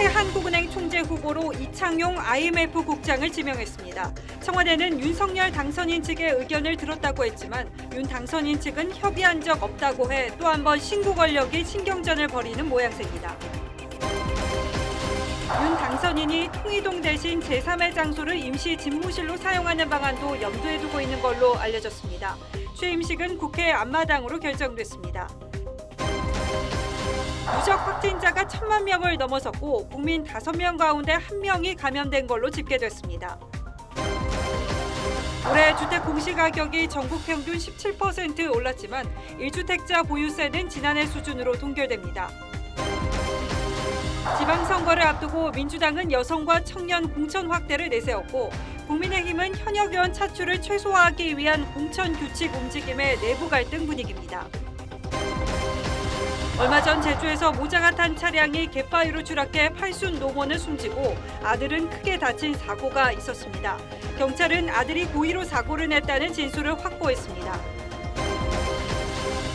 새 한국은행 총재 후보로 이창용 IMF 국장을 지명했습니다. 청와대는 윤석열 당선인 측의 의견을 들었다고 했지만 윤 당선인 측은 협의한 적 없다고 해 또 한 번 신구 권력이 신경전을 벌이는 모양새입니다. 윤 당선인이 통이동 대신 제3의 장소를 임시 집무실로 사용하는 방안도 염두에 두고 있는 걸로 알려졌습니다. 취임식은 국회 앞마당으로 결정됐습니다. 누적 확진자가 1,000만 명을 넘어섰고 국민 5명 가운데 1명이 감염된 걸로 집계됐습니다. 올해 주택 공시가격이 전국 평균 17% 올랐지만 1주택자 보유세는 지난해 수준으로 동결됩니다. 지방선거를 앞두고 민주당은 여성과 청년 공천 확대를 내세웠고 국민의힘은 현역 의원 차출을 최소화하기 위한 공천 규칙 움직임의 내부 갈등 분위기입니다. 얼마 전 제주에서 모자가 탄 차량이 갯바위로 추락해 팔순 노모는 숨지고 아들은 크게 다친 사고가 있었습니다. 경찰은 아들이 고의로 사고를 냈다는 진술을 확보했습니다.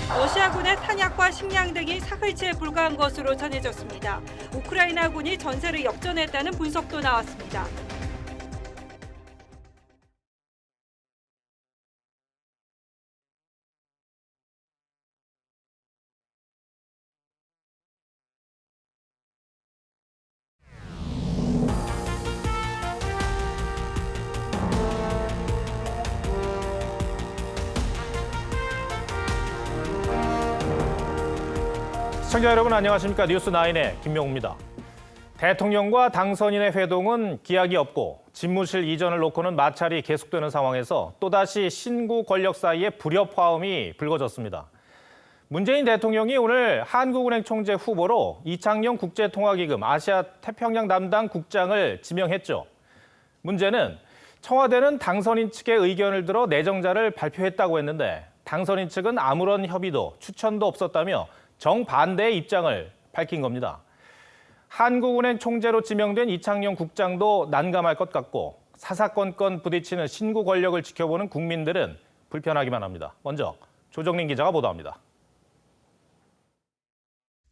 러시아군의 탄약과 식량 등이 사흘째 불가한 것으로 전해졌습니다. 우크라이나군이 전세를 역전했다는 분석도 나왔습니다. 시청자 여러분 안녕하십니까? 뉴스9의 김명우입니다. 대통령과 당선인의 회동은 기약이 없고 집무실 이전을 놓고는 마찰이 계속되는 상황에서 또다시 신구 권력 사이에 불협화음이 불거졌습니다. 문재인 대통령이 오늘 한국은행 총재 후보로 이창용 국제통화기금 아시아 태평양 담당 국장을 지명했죠. 문제는 청와대는 당선인 측의 의견을 들어 내정자를 발표했다고 했는데 당선인 측은 아무런 협의도 추천도 없었다며 정반대의 입장을 밝힌 겁니다. 한국은행 총재로 지명된 이창용 국장도 난감할 것 같고 사사건건 부딪히는 신구 권력을 지켜보는 국민들은 불편하기만 합니다. 먼저 조정린 기자가 보도합니다.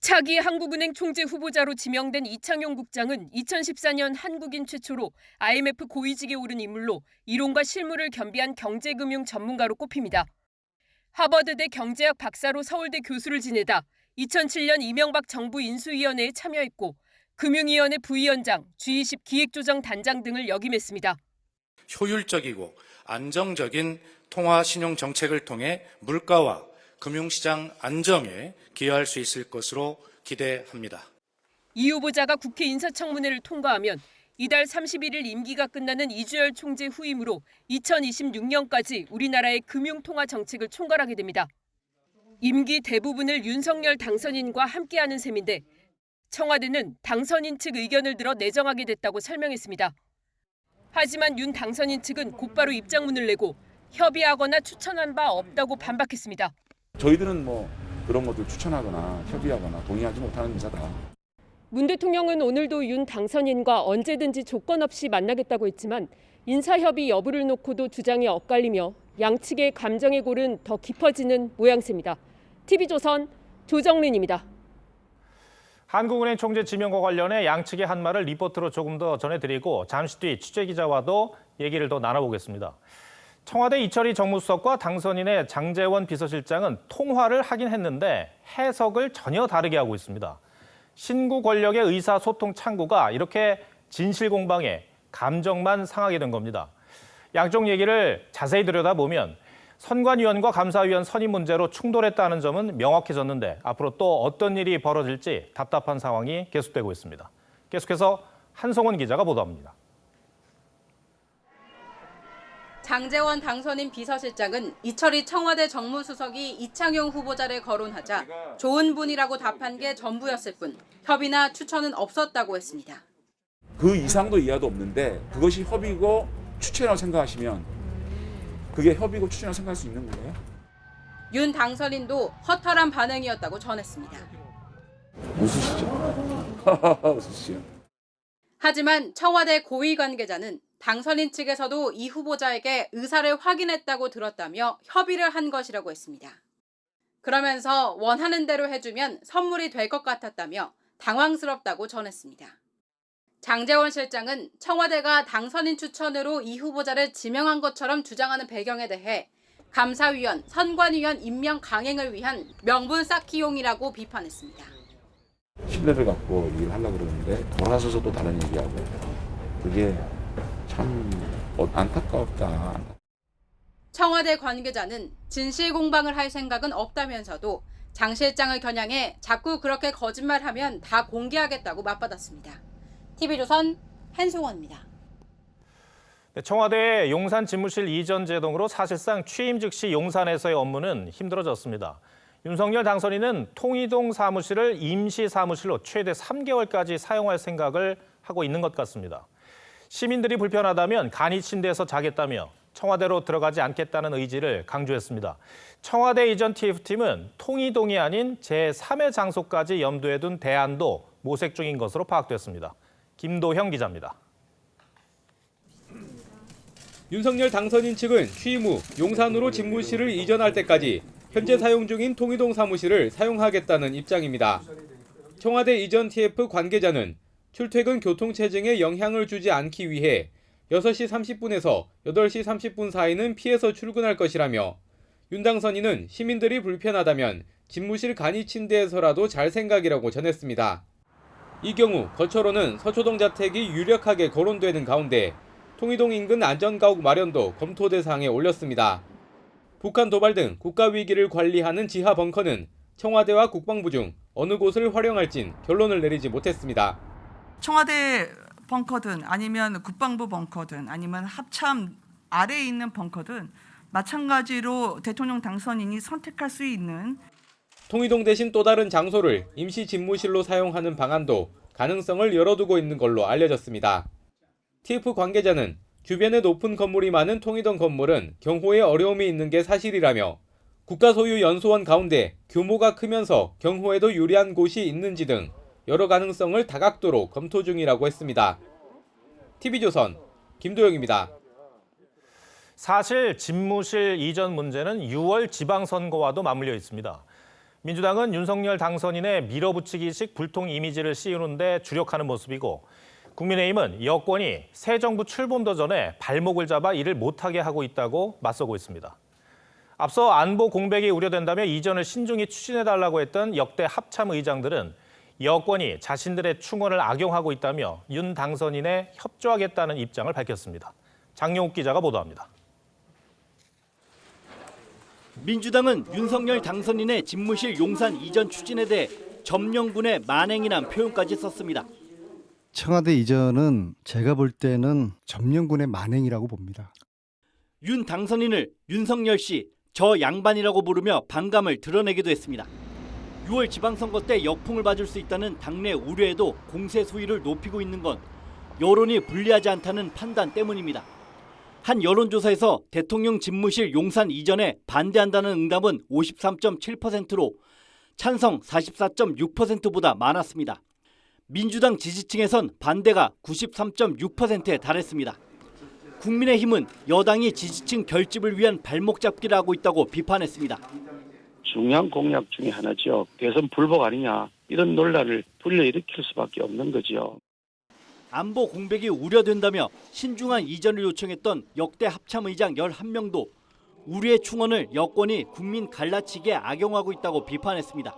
차기 한국은행 총재 후보자로 지명된 이창용 국장은 2014년 한국인 최초로 IMF 고위직에 오른 인물로 이론과 실무를 겸비한 경제금융 전문가로 꼽힙니다. 하버드대 경제학 박사로 서울대 교수를 지내다 2007년 이명박 정부 인수위원회에 참여했고 금융위원회 부위원장, G20 기획조정단장 등을 역임했습니다. 효율적이고 안정적인 통화신용 정책을 통해 물가와 금융시장 안정에 기여할 수 있을 것으로 기대합니다. 이 후보자가 국회 인사청문회를 통과하면 이달 31일 임기가 끝나는 이주열 총재 후임으로 2026년까지 우리나라의 금융통화 정책을 총괄하게 됩니다. 임기 대부분을 윤석열 당선인과 함께하는 셈인데 청와대는 당선인 측 의견을 들어 내정하게 됐다고 설명했습니다. 하지만 윤 당선인 측은 곧바로 입장문을 내고 협의하거나 추천한 바 없다고 반박했습니다. 저희들은 그런 것들 추천하거나 협의하거나 동의하지 못하는 인사다. 문 대통령은 오늘도 윤 당선인과 언제든지 조건 없이 만나겠다고 했지만 인사협의 여부를 놓고도 주장이 엇갈리며 양측의 감정의 골은 더 깊어지는 모양새입니다. TV조선 조정린입니다. 한국은행 총재 지명과 관련해 양측의 한 말을 리포트로 조금 더 전해드리고 잠시 뒤 취재기자와도 얘기를 더 나눠보겠습니다. 청와대 이철희 정무수석과 당선인의 장제원 비서실장은 통화를 하긴 했는데 해석을 전혀 다르게 하고 있습니다. 신구 권력의 의사소통 창구가 이렇게 진실 공방에 감정만 상하게 된 겁니다. 양쪽 얘기를 자세히 들여다보면 선관위원과 감사위원 선임 문제로 충돌했다는 점은 명확해졌는데 앞으로 또 어떤 일이 벌어질지 답답한 상황이 계속되고 있습니다. 계속해서 한송원 기자가 보도합니다. 장제원 당선인 비서실장은 이철희 청와대 정무수석이 이창용 후보자를 거론하자 좋은 분이라고 답한 게 전부였을 뿐 협의나 추천은 없었다고 했습니다. 그 이상도 이하도 없는데 그것이 협의고 추천이라고 생각하시면 그게 협의고 추천이라고 생각할 수 있는 거예요? 윤 당선인도 허탈한 반응이었다고 전했습니다. 웃으시죠? 웃으시죠. 하지만 청와대 고위 관계자는 당선인 측에서도 이 후보자에게 의사를 확인했다고 들었다며 협의를 한 것이라고 했습니다. 그러면서 원하는 대로 해주면 선물이 될 것 같았다며 당황스럽다고 전했습니다. 장제원 실장은 청와대가 당선인 추천으로 이 후보자를 지명한 것처럼 주장하는 배경에 대해 감사위원, 선관위원 임명 강행을 위한 명분 쌓기용이라고 비판했습니다. 신뢰를 갖고 얘기를 하려고 그러는데 돌아서서 또 다른 얘기하고 그게 참 안타깝다. 청와대 관계자는 진실 공방을 할 생각은 없다면서도 장 실장을 겨냥해 자꾸 그렇게 거짓말하면 다 공개하겠다고 맞받았습니다. TV조선 한송원입니다. 청와대의 용산 집무실 이전 제동으로 사실상 취임 즉시 용산에서의 업무는 힘들어졌습니다. 윤석열 당선인은 통이동 사무실을 임시 사무실로 최대 3개월까지 사용할 생각을 하고 있는 것 같습니다. 시민들이 불편하다면 간이 침대에서 자겠다며 청와대로 들어가지 않겠다는 의지를 강조했습니다. 청와대 이전 TF팀은 통이동이 아닌 제3의 장소까지 염두에 둔 대안도 모색 중인 것으로 파악됐습니다. 김도형 기자입니다. 윤석열 당선인 측은 취임 후 용산으로 집무실을 이전할 때까지 현재 사용 중인 통이동 사무실을 사용하겠다는 입장입니다. 청와대 이전 TF 관계자는 출퇴근 교통체증에 영향을 주지 않기 위해 6시 30분에서 8시 30분 사이는 피해서 출근할 것이라며 윤 당선인은 시민들이 불편하다면 집무실 간이 침대에서라도 잘 생각이라고 전했습니다. 이 경우 거처로는 서초동 자택이 유력하게 거론되는 가운데 통이동 인근 안전가옥 마련도 검토 대상에 올렸습니다. 북한 도발 등 국가 위기를 관리하는 지하 벙커는 청와대와 국방부 중 어느 곳을 활용할진 결론을 내리지 못했습니다. 청와대 벙커든 아니면 국방부 벙커든 아니면 합참 아래에 있는 벙커든 마찬가지로 대통령 당선인이 선택할 수 있는 통이동 대신 또 다른 장소를 임시 집무실로 사용하는 방안도 가능성을 열어두고 있는 걸로 알려졌습니다. TF 관계자는 주변에 높은 건물이 많은 통이동 건물은 경호에 어려움이 있는 게 사실이라며 국가 소유 연소원 가운데 규모가 크면서 경호에도 유리한 곳이 있는지 등 여러 가능성을 다각도로 검토 중이라고 했습니다. TV조선 김도영입니다. 사실 집무실 이전 문제는 6월 지방선거와도 맞물려 있습니다. 민주당은 윤석열 당선인의 밀어붙이기식 불통 이미지를 씌우는 데 주력하는 모습이고 국민의힘은 여권이 새 정부 출범도 전에 발목을 잡아 일을 못하게 하고 있다고 맞서고 있습니다. 앞서 안보 공백이 우려된다며 이전을 신중히 추진해달라고 했던 역대 합참 의장들은 여권이 자신들의 충원을 악용하고 있다며 윤 당선인에 협조하겠다는 입장을 밝혔습니다. 장영욱 기자가 보도합니다. 민주당은 윤석열 당선인의 집무실 용산 이전 추진에 대해 점령군의 만행이란 표현까지 썼습니다. 청와대 이전은 제가 볼 때는 점령군의 만행이라고 봅니다. 윤 당선인을 윤석열 씨, 저 양반이라고 부르며 반감을 드러내기도 했습니다. 6월 지방선거 때 역풍을 맞을 수 있다는 당내 우려에도 공세 수위를 높이고 있는 건 여론이 불리하지 않다는 판단 때문입니다. 한 여론조사에서 대통령 집무실 용산 이전에 반대한다는 응답은 53.7%로 찬성 44.6%보다 많았습니다. 민주당 지지층에선 반대가 93.6%에 달했습니다. 국민의힘은 여당이 지지층 결집을 위한 발목 잡기를 하고 있다고 비판했습니다. 중요한 공약 중에 하나죠. 대선 불복 아니냐 이런 논란을 불러일으킬 수밖에 없는 거죠. 안보 공백이 우려된다며 신중한 이전을 요청했던 역대 합참의장 11명도 우리의 충원을 여권이 국민 갈라치기에 악용하고 있다고 비판했습니다.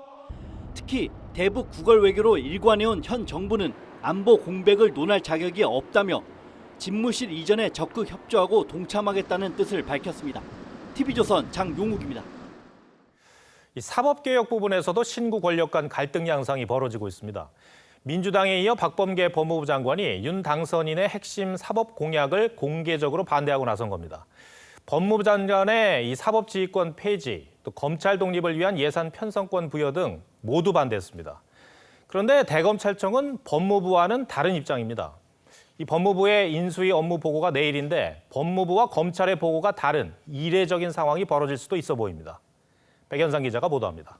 특히 대북 구걸 외교로 일관해온 현 정부는 안보 공백을 논할 자격이 없다며 집무실 이전에 적극 협조하고 동참하겠다는 뜻을 밝혔습니다. TV조선 장용욱입니다. 이 사법개혁 부분에서도 신구 권력 간 갈등 양상이 벌어지고 있습니다. 민주당에 이어 박범계 법무부 장관이 윤 당선인의 핵심 사법 공약을 공개적으로 반대하고 나선 겁니다. 법무부 장관의 이 사법지휘권 폐지, 또 검찰 독립을 위한 예산 편성권 부여 등 모두 반대했습니다. 그런데 대검찰청은 법무부와는 다른 입장입니다. 이 법무부의 인수위 업무 보고가 내일인데 법무부와 검찰의 보고가 다른 이례적인 상황이 벌어질 수도 있어 보입니다. 백현상 기자가 보도합니다.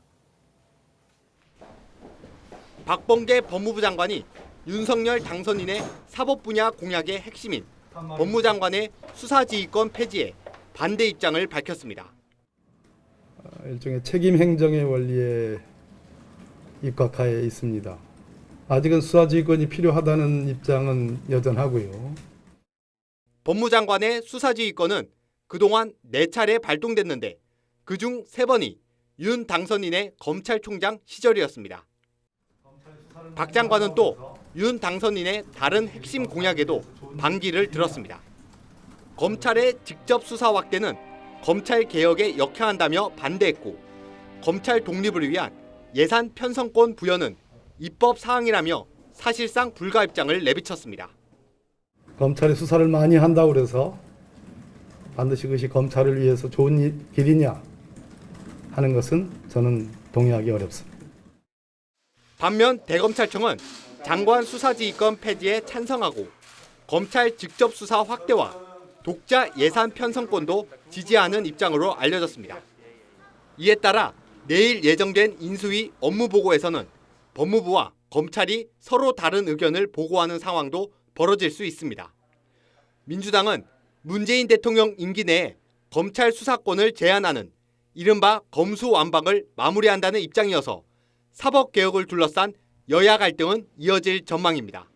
박범계 법무부 장관이 윤석열 당선인의 사법 분야 공약의 핵심인 법무장관의 수사지휘권 폐지에 반대 입장을 밝혔습니다. 일종의 책임 행정의 원리에 입각하에 있습니다. 아직은 수사지휘권이 필요하다는 입장은 여전하고요. 법무장관의 수사지휘권은 그동안 4차례 발동됐는데 그중 3번이 윤 당선인의 검찰총장 시절이었습니다. 박 장관은 또 윤 당선인의 다른 핵심 공약에도 반기를 들었습니다. 검찰의 직접 수사 확대는 검찰 개혁에 역행한다며 반대했고 검찰 독립을 위한 예산 편성권 부여는 입법 사항이라며 사실상 불가 입장을 내비쳤습니다. 검찰이 수사를 많이 한다고 그래서 반드시 그것이 검찰을 위해서 좋은 길이냐 하는 것은 저는 동의하기 어렵습니다. 반면 대검찰청은 장관 수사지휘권 폐지에 찬성하고 검찰 직접 수사 확대와 독자 예산 편성권도 지지하는 입장으로 알려졌습니다. 이에 따라 내일 예정된 인수위 업무보고에서는 법무부와 검찰이 서로 다른 의견을 보고하는 상황도 벌어질 수 있습니다. 민주당은 문재인 대통령 임기 내에 검찰 수사권을 제한하는 이른바 검수완박을 마무리한다는 입장이어서 사법개혁을 둘러싼 여야 갈등은 이어질 전망입니다.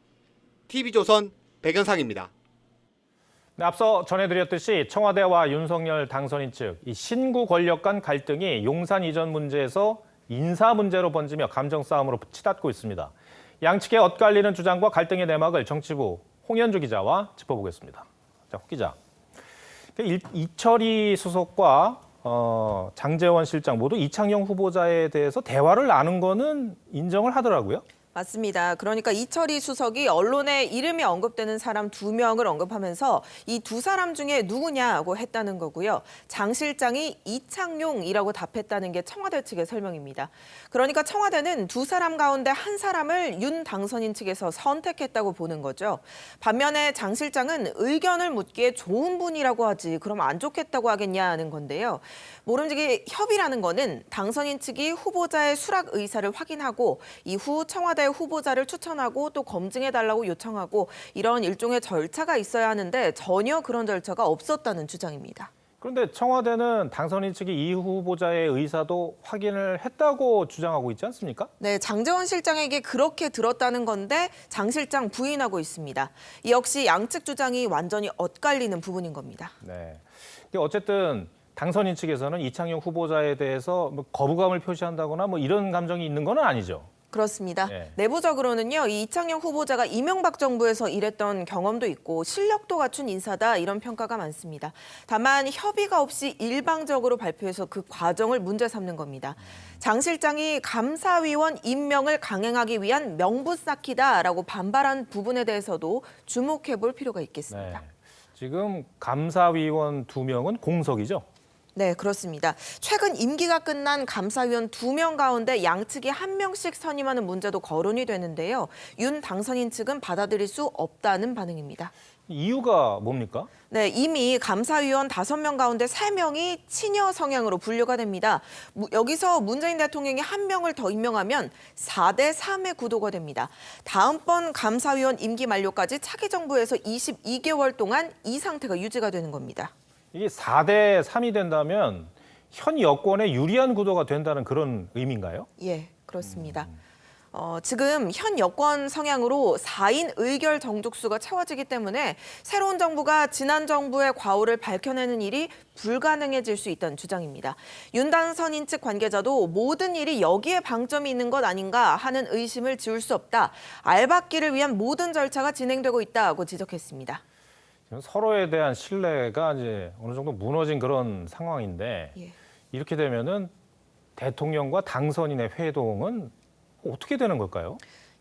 TV조선 백연상입니다. 네, 앞서 전해드렸듯이 청와대와 윤석열 당선인 측 이 신구 권력 간 갈등이 용산 이전 문제에서 인사 문제로 번지며 감정 싸움으로 치닫고 있습니다. 양측의 엇갈리는 주장과 갈등의 내막을 정치부 홍현주 기자와 짚어보겠습니다. 자, 홍 기자. 이철희 수석과 장제원 실장 모두 이창용 후보자에 대해서 대화를 나눈 거는 인정을 하더라고요. 맞습니다. 그러니까 이철희 수석이 언론에 이름이 언급되는 사람 2명을 언급하면서 이 2사람 중에 누구냐고 했다는 거고요. 장 실장이 이창용이라고 답했다는 게 청와대 측의 설명입니다. 그러니까 청와대는 2사람 가운데 1사람을 윤 당선인 측에서 선택했다고 보는 거죠. 반면에 장 실장은 의견을 묻기에 좋은 분이라고 하지 그럼 안 좋겠다고 하겠냐는 건데요. 모름지기 협의라는 거는 당선인 측이 후보자의 수락 의사를 확인하고 이후 청와대 후보자를 추천하고 또 검증해달라고 요청하고 이런 일종의 절차가 있어야 하는데 전혀 그런 절차가 없었다는 주장입니다. 그런데 청와대는 당선인 측이 이 후보자의 의사도 확인을 했다고 주장하고 있지 않습니까? 네, 장제원 실장에게 그렇게 들었다는 건데 장 실장 부인하고 있습니다. 이 역시 양측 주장이 완전히 엇갈리는 부분인 겁니다. 네. 어쨌든 당선인 측에서는 이창용 후보자에 대해서 뭐 거부감을 표시한다거나 뭐 이런 감정이 있는 건 아니죠. 그렇습니다. 네. 내부적으로는요, 이 이창용 후보자가 이명박 정부에서 일했던 경험도 있고 실력도 갖춘 인사다 이런 평가가 많습니다. 다만 협의가 없이 일방적으로 발표해서 그 과정을 문제 삼는 겁니다. 장 실장이 감사위원 임명을 강행하기 위한 명분 쌓기다라고 반발한 부분에 대해서도 주목해 볼 필요가 있겠습니다. 네. 지금 감사위원 2명은 공석이죠? 네, 그렇습니다. 최근 임기가 끝난 감사위원 2명 가운데 양측이 1명씩 선임하는 문제도 거론이 되는데요. 윤 당선인 측은 받아들일 수 없다는 반응입니다. 이유가 뭡니까? 네, 이미 감사위원 5명 가운데 3명이 친여 성향으로 분류가 됩니다. 여기서 문재인 대통령이 1명을 더 임명하면 4대 3의 구도가 됩니다. 다음번 감사위원 임기 만료까지 차기 정부에서 22개월 동안 이 상태가 유지가 되는 겁니다. 이게 4대 3이 된다면 현 여권에 유리한 구도가 된다는 그런 의미인가요? 예, 그렇습니다. 지금 현 여권 성향으로 4인 의결 정족수가 채워지기 때문에 새로운 정부가 지난 정부의 과오를 밝혀내는 일이 불가능해질 수 있다는 주장입니다. 윤 당선인 측 관계자도 모든 일이 여기에 방점이 있는 것 아닌가 하는 의심을 지울 수 없다. 알박기를 위한 모든 절차가 진행되고 있다고 지적했습니다. 서로에 대한 신뢰가 이제 어느 정도 무너진 그런 상황인데 예. 이렇게 되면은 대통령과 당선인의 회동은 어떻게 되는 걸까요?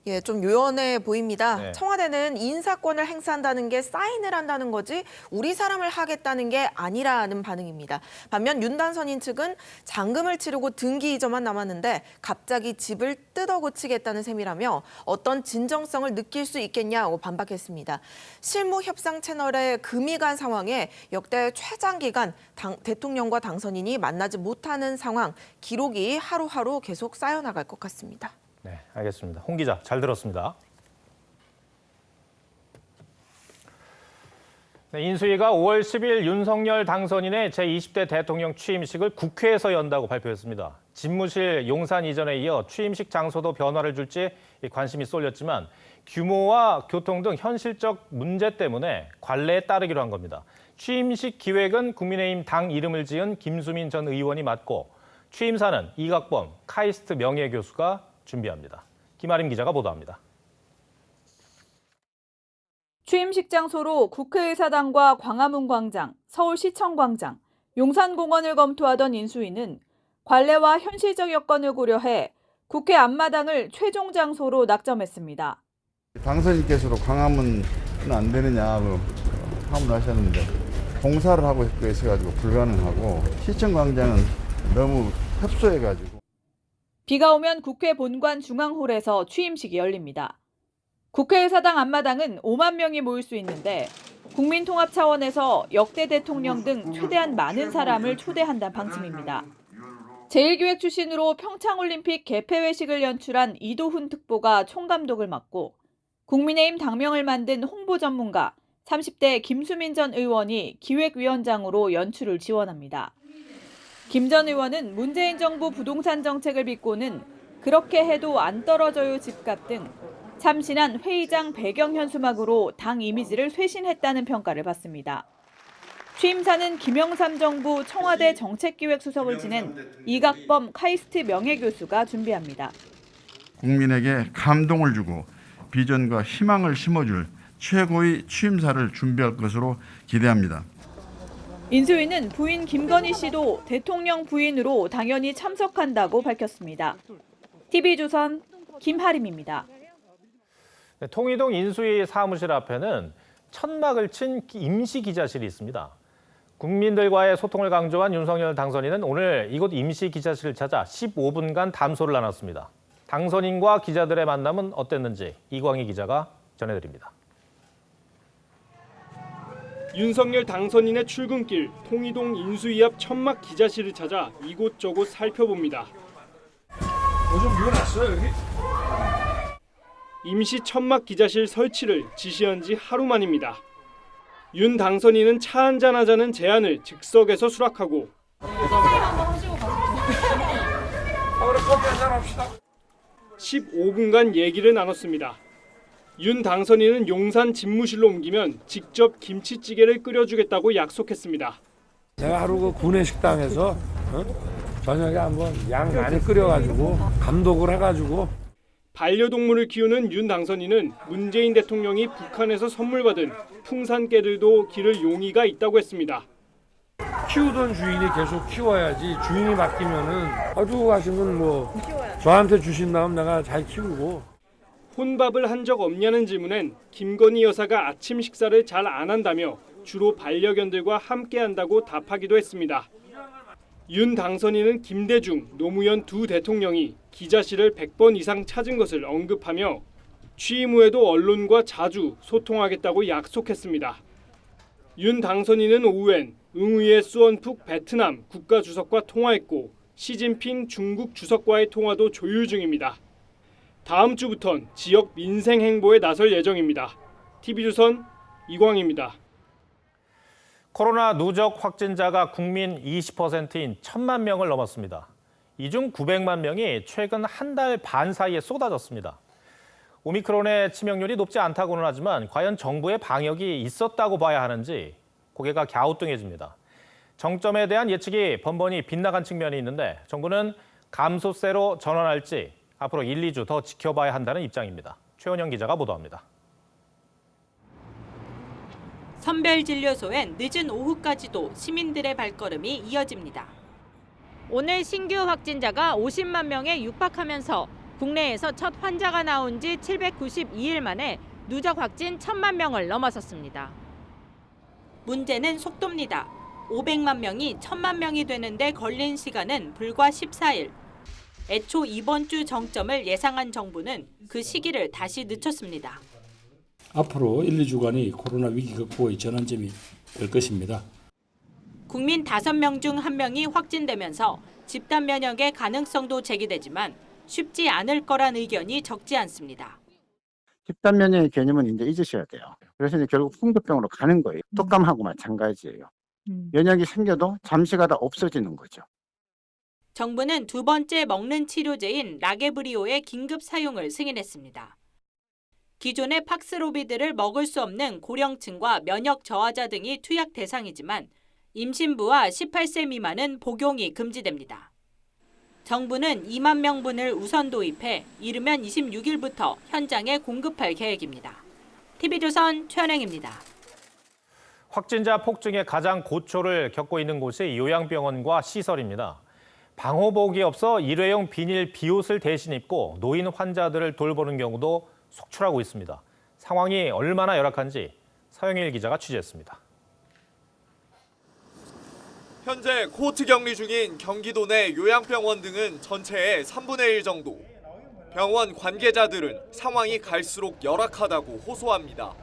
예, 좀 요연해 보입니다. 네. 청와대는 인사권을 행사한다는 게 사인을 한다는 거지 우리 사람을 하겠다는 게 아니라는 반응입니다. 반면 윤 당선인 측은 잔금을 치르고 등기 이전만 남았는데 갑자기 집을 뜯어 고치겠다는 셈이라며 어떤 진정성을 느낄 수 있겠냐고 반박했습니다. 실무 협상 채널에 금이 간 상황에 역대 최장기간 대통령과 당선인이 만나지 못하는 상황, 기록이 하루하루 계속 쌓여나갈 것 같습니다. 네, 알겠습니다. 홍 기자, 잘 들었습니다. 네, 인수위가 5월 10일 윤석열 당선인의 제20대 대통령 취임식을 국회에서 연다고 발표했습니다. 집무실 용산 이전에 이어 취임식 장소도 변화를 줄지 관심이 쏠렸지만 규모와 교통 등 현실적 문제 때문에 관례에 따르기로 한 겁니다. 취임식 기획은 국민의힘 당 이름을 지은 김수민 전 의원이 맡고 취임사는 이각범 카이스트 명예교수가 준비합니다. 김아림 기자가 보도합니다. 취임식 장소로 국회의사당과 광화문 광장, 서울시청 광장, 용산공원을 검토하던 인수위는 관례와 현실적 여건을 고려해 국회 앞마당을 최종 장소로 낙점했습니다. 당선인께서도 광화문은 안 되느냐고 화문을 하셨는데 공사를 하고 있어가지고 불가능하고 시청 광장은 너무 협소해가지고. 비가 오면 국회 본관 중앙홀에서 취임식이 열립니다. 국회의사당 앞마당은 5만 명이 모일 수 있는데 국민통합 차원에서 역대 대통령 등 최대한 많은 사람을 초대한다는 방침입니다. 제1기획 출신으로 평창올림픽 개폐회식을 연출한 이도훈 특보가 총감독을 맡고 국민의힘 당명을 만든 홍보 전문가 30대 김수민 전 의원이 기획위원장으로 연출을 지원합니다. 김 전 의원은 문재인 정부 부동산 정책을 비꼬는 그렇게 해도 안 떨어져요 집값 등 참신한 회의장 배경 현수막으로 당 이미지를 쇄신했다는 평가를 받습니다. 취임사는 김영삼 정부 청와대 정책기획수석을 지낸 이각범 카이스트 명예교수가 준비합니다. 국민에게 감동을 주고 비전과 희망을 심어줄 최고의 취임사를 준비할 것으로 기대합니다. 인수위는 부인 김건희 씨도 대통령 부인으로 당연히 참석한다고 밝혔습니다. TV조선 김하림입니다. 네, 통이동 인수위 사무실 앞에는 천막을 친 임시 기자실이 있습니다. 국민들과의 소통을 강조한 윤석열 당선인은 오늘 이곳 임시 기자실을 찾아 15분간 담소를 나눴습니다. 당선인과 기자들의 만남은 어땠는지 이광희 기자가 전해드립니다. 윤석열 당선인의 출근길 통이동 인수위 앞 천막 기자실을 찾아 이곳저곳 살펴봅니다. 좀 비워놨어요 여기? 임시 천막 기자실 설치를 지시한 지 하루 만입니다. 윤 당선인은 차 한잔 하자는 제안을 즉석에서 수락하고 15분간 얘기를 나눴습니다. 윤 당선인은 용산 집무실로 옮기면 직접 김치찌개를 끓여주겠다고 약속했습니다. 제가 하루 그 구내 식당에서 저녁에 한번 양 많이 끓여가지고 감독을 해가지고 반려동물을 키우는 윤 당선인은 문재인 대통령이 북한에서 선물 받은 풍산개들도 기를 용의가 있다고 했습니다. 키우던 주인이 계속 키워야지 주인이 바뀌면은 가지고 가시면 뭐 저한테 주신 다음 내가 잘 키우고. 혼밥을 한 적 없냐는 질문엔 김건희 여사가 아침 식사를 잘 안 한다며 주로 반려견들과 함께 한다고 답하기도 했습니다. 윤 당선인은 김대중, 노무현 두 대통령이 기자실을 100번 이상 찾은 것을 언급하며 취임 후에도 언론과 자주 소통하겠다고 약속했습니다. 윤 당선인은 오후엔 응우의 수원푹 베트남 국가주석과 통화했고 시진핑 중국 주석과의 통화도 조율 중입니다. 다음 주부턴 지역 민생 행보에 나설 예정입니다. TV조선 이광희입니다. 코로나 누적 확진자가 국민 20%인 1,000만 명을 넘었습니다. 이 중 900만 명이 최근 한 달 반 사이에 쏟아졌습니다. 오미크론의 치명률이 높지 않다고는 하지만 과연 정부의 방역이 있었다고 봐야 하는지 고개가 갸우뚱해집니다. 정점에 대한 예측이 번번이 빗나간 측면이 있는데 정부는 감소세로 전환할지 앞으로 1, 2주 더 지켜봐야 한다는 입장입니다. 최원영 기자가 보도합니다. 선별진료소엔 늦은 오후까지도 시민들의 발걸음이 이어집니다. 오늘 신규 확진자가 50만 명에 육박하면서 국내에서 첫 환자가 나온 지 792일 만에 누적 확진 1,000만 명을 넘어섰습니다. 문제는 속도입니다. 500만 명이 1,000만 명이 되는데 걸린 시간은 불과 14일. 애초 이번 주 정점을 예상한 정부는 그 시기를 다시 늦췄습니다. 앞으로 1, 2주간이 코로나 위기 극복의 전환점이 될 것입니다. 국민 5명 중 1명이 확진되면서 집단 면역의 가능성도 제기되지만 쉽지 않을 거란 의견이 적지 않습니다. 집단 면역의 개념은 이제 잊으셔야 돼요. 그래서 이제 결국 풍토병으로 가는 거예요. 독감하고 마찬가지예요. 면역이 생겨도 잠시 가다 없어지는 거죠. 정부는 두 번째 먹는 치료제인 라게브리오의 긴급 사용을 승인했습니다. 기존의 팍스로비드를 먹을 수 없는 고령층과 면역 저하자 등이 투약 대상이지만 임신부와 18세 미만은 복용이 금지됩니다. 정부는 2만 명분을 우선 도입해 이르면 26일부터 현장에 공급할 계획입니다. TV조선 최현행입니다. 확진자 폭증의 가장 고초를 겪고 있는 곳이 요양병원과 시설입니다. 방호복이 없어 일회용 비닐 비옷을 대신 입고 노인 환자들을 돌보는 경우도 속출하고 있습니다. 상황이 얼마나 열악한지 서영일 기자가 취재했습니다. 현재 코호트 격리 중인 경기도 내 요양병원 등은 전체의 3분의 1 정도. 병원 관계자들은 상황이 갈수록 열악하다고 호소합니다.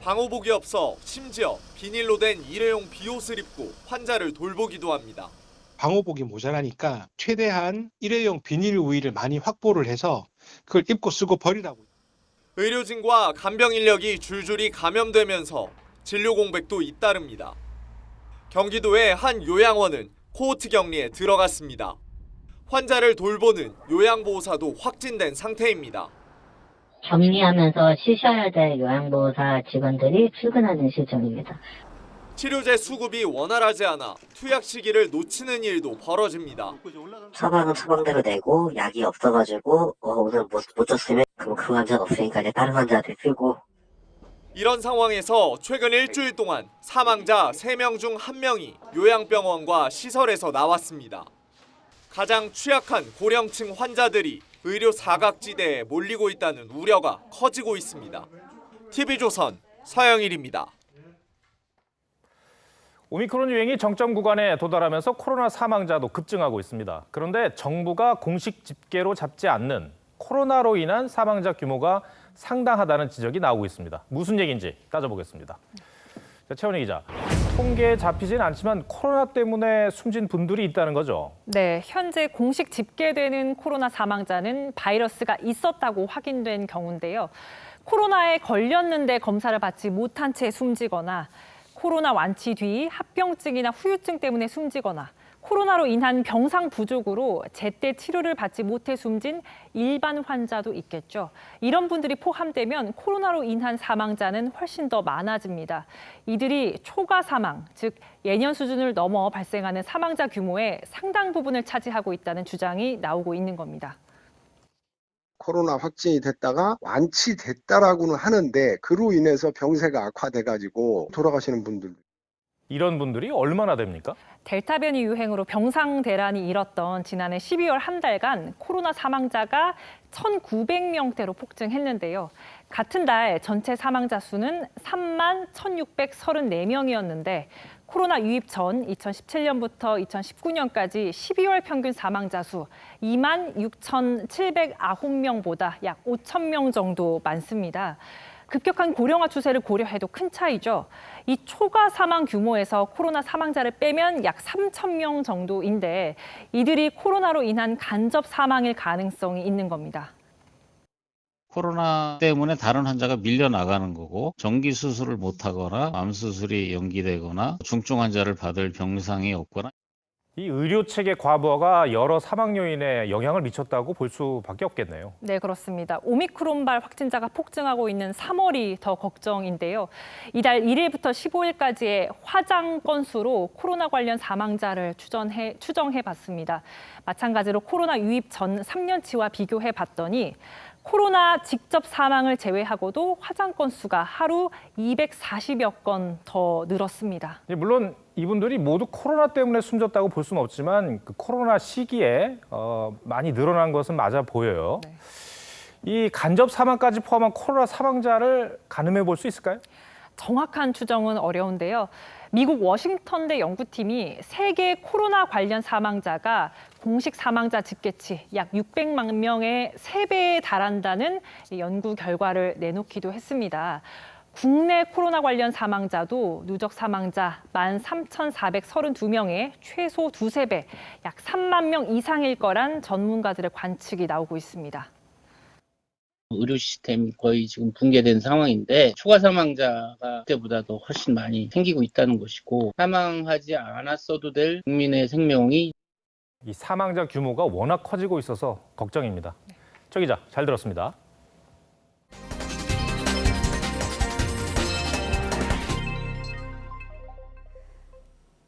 방호복이 없어 심지어 비닐로 된 일회용 비옷을 입고 환자를 돌보기도 합니다. 방호복이 모자라니까 최대한 일회용 비닐 우의를 많이 확보를 해서 그걸 입고 쓰고 버리라고. 의료진과 간병 인력이 줄줄이 감염되면서 진료 공백도 잇따릅니다. 경기도의 한 요양원은 코호트 격리에 들어갔습니다. 환자를 돌보는 요양보호사도 확진된 상태입니다. 격리하면서 쉬셔야 될 요양보호사 직원들이 출근하는 실정입니다. 치료제 수급이 원활하지 않아 투약 시기를 놓치는 일도 벌어집니다. 처방은 처방대로 내고 약이 없어가지고 오늘 못 줬으면 그럼 그 환자가 없으니까 이제 다른 환자한테 쓰고. 이런 상황에서 최근 일주일 동안 사망자 3명 중 1명이 요양병원과 시설에서 나왔습니다. 가장 취약한 고령층 환자들이 의료 사각지대에 몰리고 있다는 우려가 커지고 있습니다. TV조선 서영일입니다. 오미크론 유행이 정점 구간에 도달하면서 코로나 사망자도 급증하고 있습니다. 그런데 정부가 공식 집계로 잡지 않는 코로나로 인한 사망자 규모가 상당하다는 지적이 나오고 있습니다. 무슨 얘기인지 따져보겠습니다. 최원희 기자, 통계에 잡히진 않지만 코로나 때문에 숨진 분들이 있다는 거죠? 네, 현재 공식 집계되는 코로나 사망자는 바이러스가 있었다고 확인된 경우인데요. 코로나에 걸렸는데 검사를 받지 못한 채 숨지거나 코로나 완치 뒤 합병증이나 후유증 때문에 숨지거나 코로나로 인한 병상 부족으로 제때 치료를 받지 못해 숨진 일반 환자도 있겠죠. 이런 분들이 포함되면 코로나로 인한 사망자는 훨씬 더 많아집니다. 이들이 초과 사망, 즉 예년 수준을 넘어 발생하는 사망자 규모의 상당 부분을 차지하고 있다는 주장이 나오고 있는 겁니다. 코로나 확진이 됐다가 완치됐다라고는 하는데 그로 인해서 병세가 악화돼가지고 돌아가시는 분들. 이런 분들이 얼마나 됩니까? 델타 변이 유행으로 병상 대란이 일었던 지난해 12월 한 달간 코로나 사망자가 1,900명대로 폭증했는데요. 같은 달 전체 사망자 수는 3만 1,634명이었는데 코로나 유입 전 2017년부터 2019년까지 12월 평균 사망자 수 2만 6,709명보다 약 5,000명 정도 많습니다. 급격한 고령화 추세를 고려해도 큰 차이죠. 이 초과 사망 규모에서 코로나 사망자를 빼면 약 3,000명 정도인데 이들이 코로나로 인한 간접 사망일 가능성이 있는 겁니다. 코로나 때문에 다른 환자가 밀려나가는 거고 정기 수술을 못하거나 암 수술이 연기되거나 중증 환자를 받을 병상이 없거나 이 의료체계 과부하가 여러 사망 요인에 영향을 미쳤다고 볼 수밖에 없겠네요. 네, 그렇습니다. 오미크론발 확진자가 폭증하고 있는 3월이 더 걱정인데요. 이달 1일부터 15일까지의 화장 건수로 코로나 관련 사망자를 추정해 봤습니다. 마찬가지로 코로나 유입 전 3년치와 비교해 봤더니 코로나 직접 사망을 제외하고도 화장 건수가 하루 240여 건 더 늘었습니다. 물론 이분들이 모두 코로나 때문에 숨졌다고 볼 수는 없지만 그 코로나 시기에 많이 늘어난 것은 맞아 보여요. 네. 이 간접 사망까지 포함한 코로나 사망자를 가늠해 볼 수 있을까요? 정확한 추정은 어려운데요. 미국 워싱턴대 연구팀이 세계 코로나 관련 사망자가 공식 사망자 집계치 약 600만 명의 3배에 달한다는 연구 결과를 내놓기도 했습니다. 국내 코로나 관련 사망자도 누적 사망자 13,432명의 최소 2~3배, 약 3만 명 이상일 거란 전문가들의 관측이 나오고 있습니다. 의료 시스템이 거의 지금 붕괴된 상황인데 추가 사망자가 그때보다도 훨씬 많이 생기고 있다는 것이고 사망하지 않았어도 될 국민의 생명이 이 사망자 규모가 워낙 커지고 있어서 걱정입니다. 조 기자, 잘 들었습니다.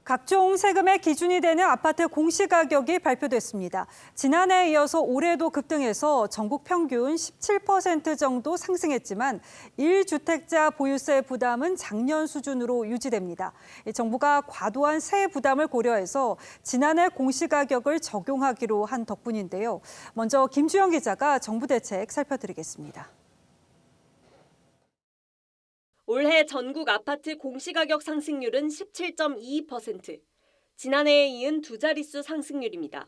각종 세금의 기준이 되는 아파트 공시가격이 발표됐습니다. 지난해에 이어서 올해도 급등해서 전국 평균 17% 정도 상승했지만 1주택자 보유세 부담은 작년 수준으로 유지됩니다. 정부가 과도한 세액 부담을 고려해서 지난해 공시가격을 적용하기로 한 덕분인데요. 먼저 김주영 기자가 정부 대책 살펴드리겠습니다. 올해 전국 아파트 공시가격 상승률은 17.22%, 지난해에 이은 두 자릿수 상승률입니다.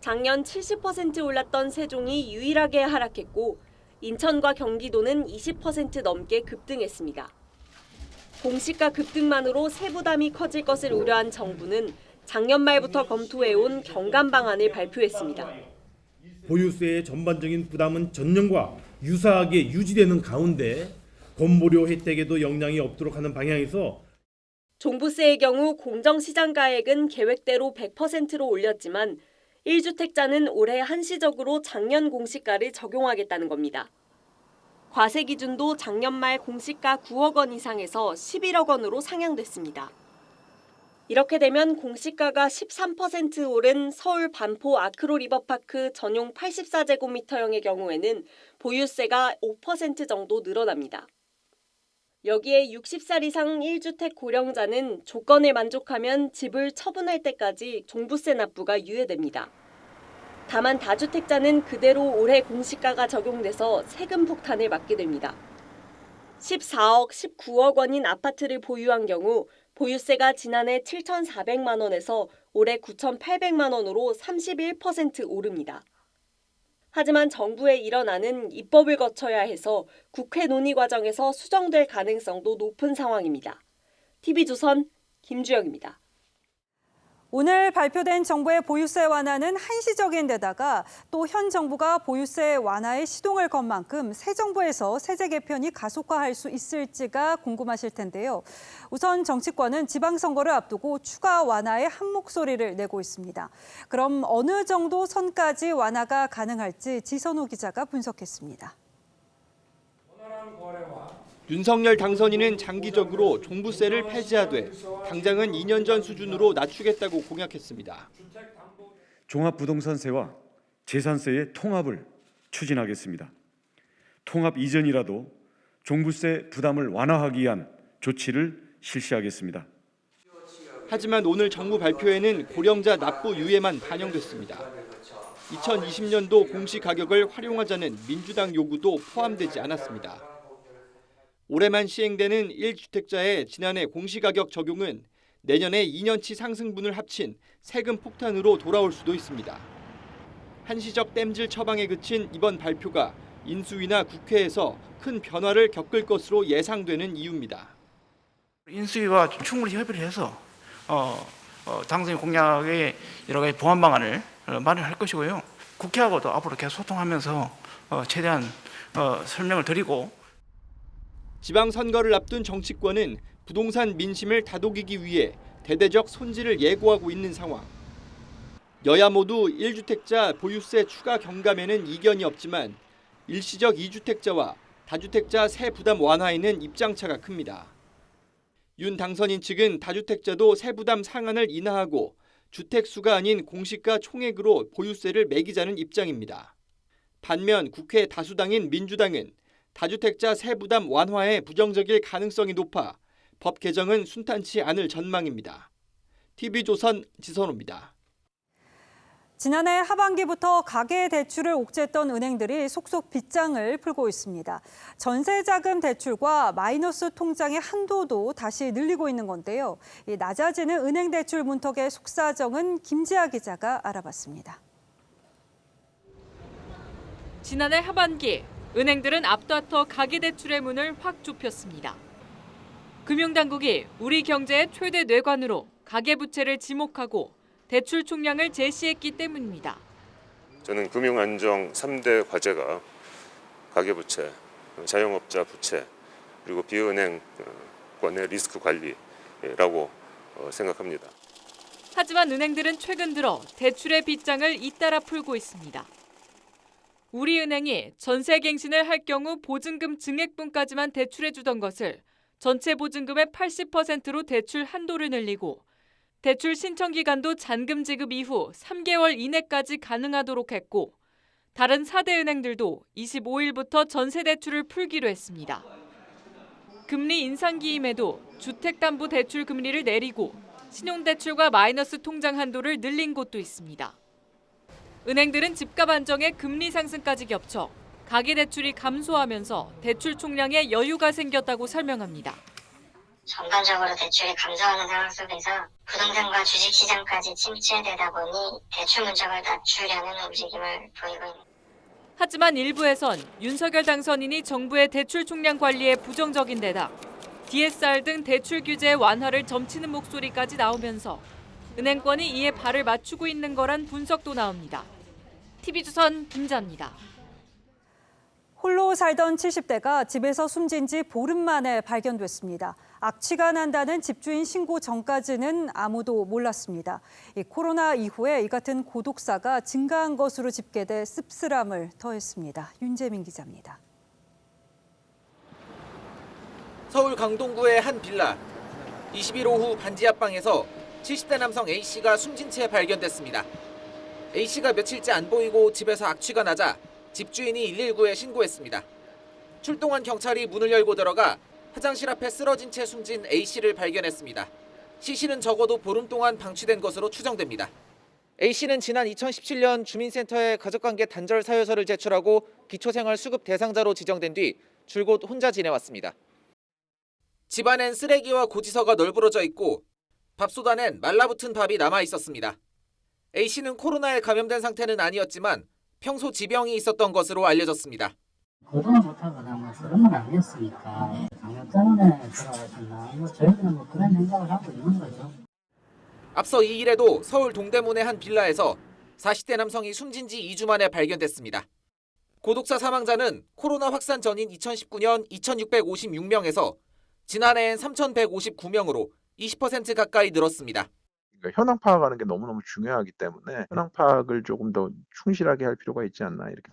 작년 70% 올랐던 세종이 유일하게 하락했고 인천과 경기도는 20% 넘게 급등했습니다. 공시가 급등만으로 세부담이 커질 것을 우려한 정부는 작년 말부터 검토해온 경감 방안을 발표했습니다. 보유세의 전반적인 부담은 전년과 유사하게 유지되는 가운데 건보료 혜택에도 영향이 없도록 하는 방향에서 종부세의 경우 공정시장가액은 계획대로 100%로 올렸지만 1주택자는 올해 한시적으로 작년 공시가를 적용하겠다는 겁니다. 과세 기준도 작년 말 공시가 9억 원 이상에서 11억 원으로 상향됐습니다. 이렇게 되면 공시가가 13% 오른 서울 반포 아크로 리버파크 전용 84제곱미터형의 경우에는 보유세가 5% 정도 늘어납니다. 여기에 60살 이상 1주택 고령자는 조건에 만족하면 집을 처분할 때까지 종부세 납부가 유예됩니다. 다만 다주택자는 그대로 올해 공시가가 적용돼서 세금 폭탄을 맞게 됩니다. 14억, 19억 원인 아파트를 보유한 경우 보유세가 지난해 7,400만 원에서 올해 9,800만 원으로 31% 오릅니다. 하지만 정부의 일원안은 입법을 거쳐야 해서 국회 논의 과정에서 수정될 가능성도 높은 상황입니다. TV조선 김주영입니다. 오늘 발표된 정부의 보유세 완화는 한시적인 데다가 또 현 정부가 보유세 완화에 시동을 건 만큼 새 정부에서 세제 개편이 가속화할 수 있을지가 궁금하실 텐데요. 우선 정치권은 지방선거를 앞두고 추가 완화에 한 목소리를 내고 있습니다. 그럼 어느 정도 선까지 완화가 가능할지 지선우 기자가 분석했습니다. 윤석열 당선인은 장기적으로 종부세를 폐지하되 당장은 2년 전 수준으로 낮추겠다고 공약했습니다. 종합부동산세와 재산세의 통합을 추진하겠습니다. 통합 이전이라도 종부세 부담을 완화하기 위한 조치를 실시하겠습니다. 하지만 오늘 정부 발표에는 고령자 납부 유예만 반영됐습니다. 2020년도 공시가격을 활용하자는 민주당 요구도 포함되지 않았습니다. 올해만 시행되는 1주택자의 지난해 공시가격 적용은 내년에 2년치 상승분을 합친 세금 폭탄으로 돌아올 수도 있습니다. 한시적 땜질 처방에 그친 이번 발표가 인수위나 국회에서 큰 변화를 겪을 것으로 예상되는 이유입니다. 인수위와 충분히 협의를 해서 당선인 공약의 여러 가지 보완 방안을 마련할 것이고요. 국회하고도 앞으로 계속 소통하면서 최대한 설명을 드리고 지방선거를 앞둔 정치권은 부동산 민심을 다독이기 위해 대대적 손질을 예고하고 있는 상황. 여야 모두 1주택자 보유세 추가 경감에는 이견이 없지만 일시적 2주택자와 다주택자 세 부담 완화에는 입장차가 큽니다. 윤 당선인 측은 다주택자도 세 부담 상한을 인하하고 주택수가 아닌 공시가 총액으로 보유세를 매기자는 입장입니다. 반면 국회 다수당인 민주당은 다주택자 세부담 완화에 부정적일 가능성이 높아 법 개정은 순탄치 않을 전망입니다. TV조선 지선호입니다. 지난해 하반기부터 가계대출을 옥죄했던 은행들이 속속 빗장을 풀고 있습니다. 전세자금 대출과 마이너스 통장의 한도도 다시 늘리고 있는 건데요. 낮아지는 은행 대출 문턱의 속사정은 김지아 기자가 알아봤습니다. 지난해 하반기 은행들은 앞다퉈 가계대출의 문을 확 좁혔습니다. 금융당국이 우리 경제의 최대 뇌관으로 가계부채를 지목하고 대출 총량을 제시했기 때문입니다. 저는 금융안정 3대 과제가 가계부채, 자영업자 부채, 그리고 비은행권의 리스크 관리라고 생각합니다. 하지만 은행들은 최근 들어 대출의 빗장을 잇따라 풀고 있습니다. 우리은행이 전세갱신을 할 경우 보증금 증액분까지만 대출해주던 것을 전체 보증금의 80%로 대출 한도를 늘리고 대출 신청 기간도 잔금 지급 이후 3개월 이내까지 가능하도록 했고 다른 4대 은행들도 25일부터 전세 대출을 풀기로 했습니다. 금리 인상기임에도 주택담보대출 금리를 내리고 신용대출과 마이너스 통장 한도를 늘린 곳도 있습니다. 은행들은 집값 안정에 금리 상승까지 겹쳐 가계대출이 감소하면서 대출 총량에 여유가 생겼다고 설명합니다. 전반적으로 대출이 감소하는 상황 속에서 부동산과 주식시장까지 침체되다 보니 대출 문턱을 낮추려는 움직임을 보이고 있습니다. 하지만 일부에선 윤석열 당선인이 정부의 대출 총량 관리에 부정적인 데다 DSR 등 대출 규제의 완화를 점치는 목소리까지 나오면서 은행권이 이에 발을 맞추고 있는 거란 분석도 나옵니다. TV조선 김자입니다. 홀로 살던 70대가 집에서 숨진 지 보름 만에 발견됐습니다. 악취가 난다는 집주인 신고 전까지는 아무도 몰랐습니다. 코로나 이후에 이 같은 고독사가 증가한 것으로 집계돼 씁쓸함을 더했습니다. 윤재민 기자입니다. 서울 강동구의 한 빌라. 20일 오후 반지 앞방에서 70대 남성 A씨가 숨진 채 발견됐습니다. A씨가 며칠째 안 보이고 집에서 악취가 나자 집주인이 119에 신고했습니다. 출동한 경찰이 문을 열고 들어가 화장실 앞에 쓰러진 채 숨진 A씨를 발견했습니다. 시신은 적어도 보름 동안 방치된 것으로 추정됩니다. A씨는 지난 2017년 주민센터에 가족관계 단절 사유서를 제출하고 기초생활수급 대상자로 지정된 뒤 줄곧 혼자 지내왔습니다. 집안엔 쓰레기와 고지서가 널브러져 있고 밥솥 안엔 말라붙은 밥이 남아 있었습니다. A씨는 코로나에 감염된 상태는 아니었지만 평소 지병이 있었던 것으로 알려졌습니다. 거동을 못하거나 그런 건 아니었으니까 감염 때문에 돌아가셨나 저희들은 그런 생각을 하고 있는 거죠. 앞서 이 일에도 서울 동대문의 한 빌라에서 40대 남성이 숨진 지 2주 만에 발견됐습니다. 고독사 사망자는 코로나 확산 전인 2019년 2,656명에서 지난해엔 3,159명으로 20% 가까이 늘었습니다. 현황 파악하는 게 너무너무 중요하기 때문에 현황 파악을 조금 더 충실하게 할 필요가 있지 않나 이렇게.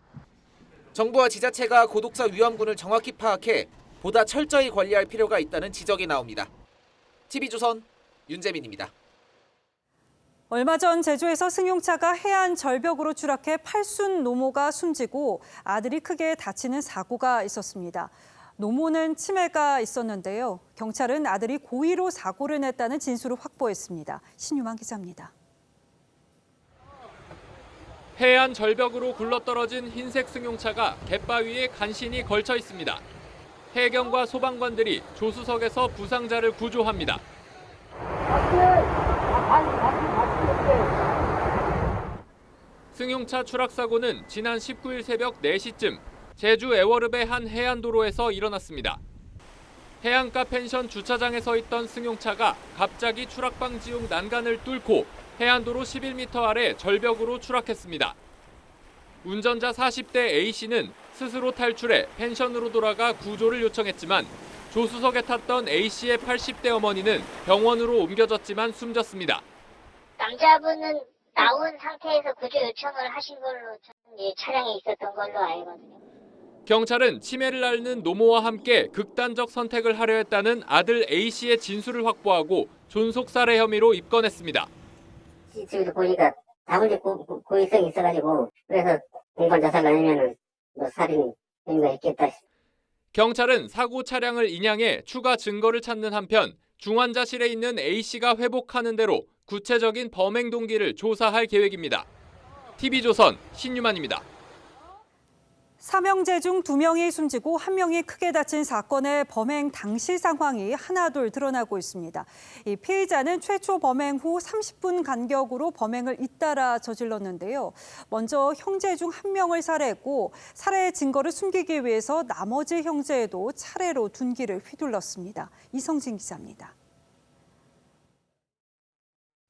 정부와 지자체가 고독사 위험군을 정확히 파악해 보다 철저히 관리할 필요가 있다는 지적이 나옵니다. TV조선 윤재민입니다. 얼마 전 제주에서 승용차가 해안 절벽으로 추락해 팔순 노모가 숨지고 아들이 크게 다치는 사고가 있었습니다. 노모는 치매가 있었는데요. 경찰은 아들이 고의로 사고를 냈다는 진술을 확보했습니다. 신유만 기자입니다. 해안 절벽으로 굴러떨어진 흰색 승용차가 갯바위에 간신히 걸쳐 있습니다. 해경과 소방관들이 조수석에서 부상자를 구조합니다. 승용차 추락 사고는 지난 19일 새벽 4시쯤 제주 애월읍의 한 해안도로에서 일어났습니다. 해안가 펜션 주차장에 서 있던 승용차가 갑자기 추락방지용 난간을 뚫고 해안도로 11m 아래 절벽으로 추락했습니다. 운전자 40대 A씨는 스스로 탈출해 펜션으로 돌아가 구조를 요청했지만 조수석에 탔던 A씨의 80대 어머니는 병원으로 옮겨졌지만 숨졌습니다. 남자분은 나온 상태에서 구조 요청을 하신 걸로 저는 차량에 있었던 걸로 알거든요. 경찰은 치매를 앓는 노모와 함께 극단적 선택을 하려 했다는 아들 A씨의 진술을 확보하고 존속살해 혐의로 입건했습니다. CCTV를 보니까 다분히 고의성이 있어가지고 그래서 공간 자살 아니면은 살인 혐의가 있겠다. 경찰은 사고 차량을 인양해 추가 증거를 찾는 한편 중환자실에 있는 A씨가 회복하는 대로 구체적인 범행 동기를 조사할 계획입니다. TV조선 신유만입니다. 사명제 중 2명이 숨지고 1명이 크게 다친 사건의 범행 당시 상황이 하나둘 드러나고 있습니다. 이 피의자는 최초 범행 후 30분 간격으로 범행을 잇따라 저질렀는데요. 먼저 형제 중 1명을 살해했고 살해의 증거를 숨기기 위해서 나머지 형제에도 차례로 둔기를 휘둘렀습니다. 이성진 기자입니다.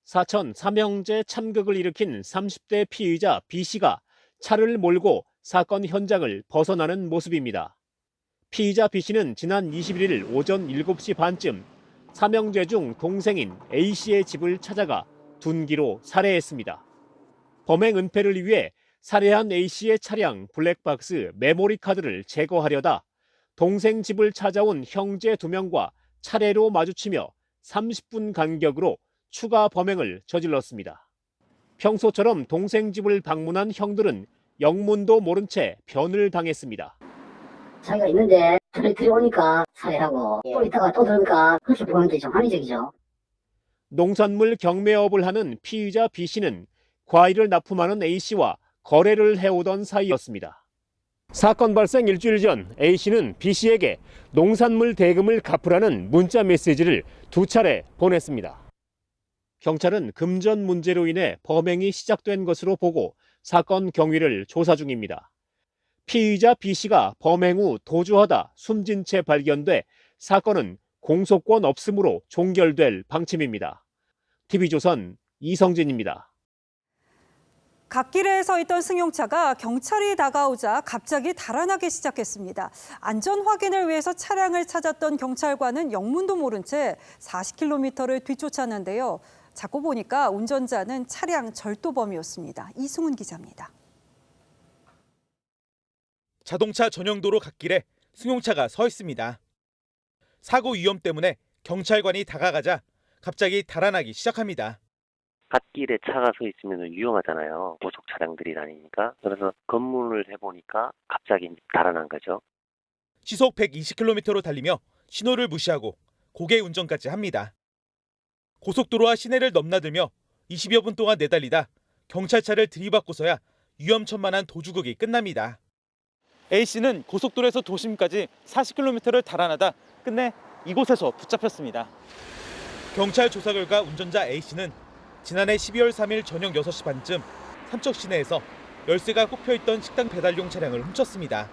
사천 사명제 참극을 일으킨 30대 피의자 B씨가 차를 몰고 사건 현장을 벗어나는 모습입니다. 피의자 B씨는 지난 21일 오전 7시 반쯤 삼형제 중 동생인 A씨의 집을 찾아가 둔기로 살해했습니다. 범행 은폐를 위해 살해한 A씨의 차량 블랙박스 메모리 카드를 제거하려다 동생 집을 찾아온 형제 2명과 차례로 마주치며 30분 간격으로 추가 범행을 저질렀습니다. 평소처럼 동생 집을 방문한 형들은 영문도 모른 채 변을 당했습니다. 자기가 있는데 둘이 들어오니까 살해하고 또 있다가 또 들어오니까 그렇게 보는 게 좀 합리적이죠. 농산물 경매업을 하는 피의자 B씨는 과일을 납품하는 A씨와 거래를 해오던 사이였습니다. 사건 발생 일주일 전 A씨는 B씨에게 농산물 대금을 갚으라는 문자 메시지를 2차례 보냈습니다. 경찰은 금전 문제로 인해 범행이 시작된 것으로 보고 사건 경위를 조사 중입니다. 피의자 B씨가 범행 후 도주하다 숨진 채 발견돼 사건은 공소권 없음으로 종결될 방침입니다. TV조선 이성진입니다. 갓길에 서 있던 승용차가 경찰이 다가오자 갑자기 달아나기 시작했습니다. 안전 확인을 위해서 차량을 찾았던 경찰관은 영문도 모른 채 40km를 뒤쫓았는데요. 자고 보니까 운전자는 차량 절도범이었습니다. 이승훈 기자입니다. 자동차 전용도로 갓길에 승용차가 서 있습니다. 사고 위험 때문에 경찰관이 다가가자 갑자기 달아나기 시작합니다. 갓길에 차가 서 있으면 위험하잖아요. 고속 차량들이 다니니까. 그래서 검문을 해보니까 갑자기 달아난 거죠. 시속 120km로 달리며 신호를 무시하고 고개 운전까지 합니다. 고속도로와 시내를 넘나들며 20여 분 동안 내달리다 경찰차를 들이받고서야 위험천만한 도주극이 끝납니다. A씨는 고속도로에서 도심까지 40km를 달아나다 끝내 이곳에서 붙잡혔습니다. 경찰 조사 결과 운전자 A씨는 지난해 12월 3일 저녁 6시 반쯤 삼척 시내에서 열쇠가 꼽혀있던 식당 배달용 차량을 훔쳤습니다.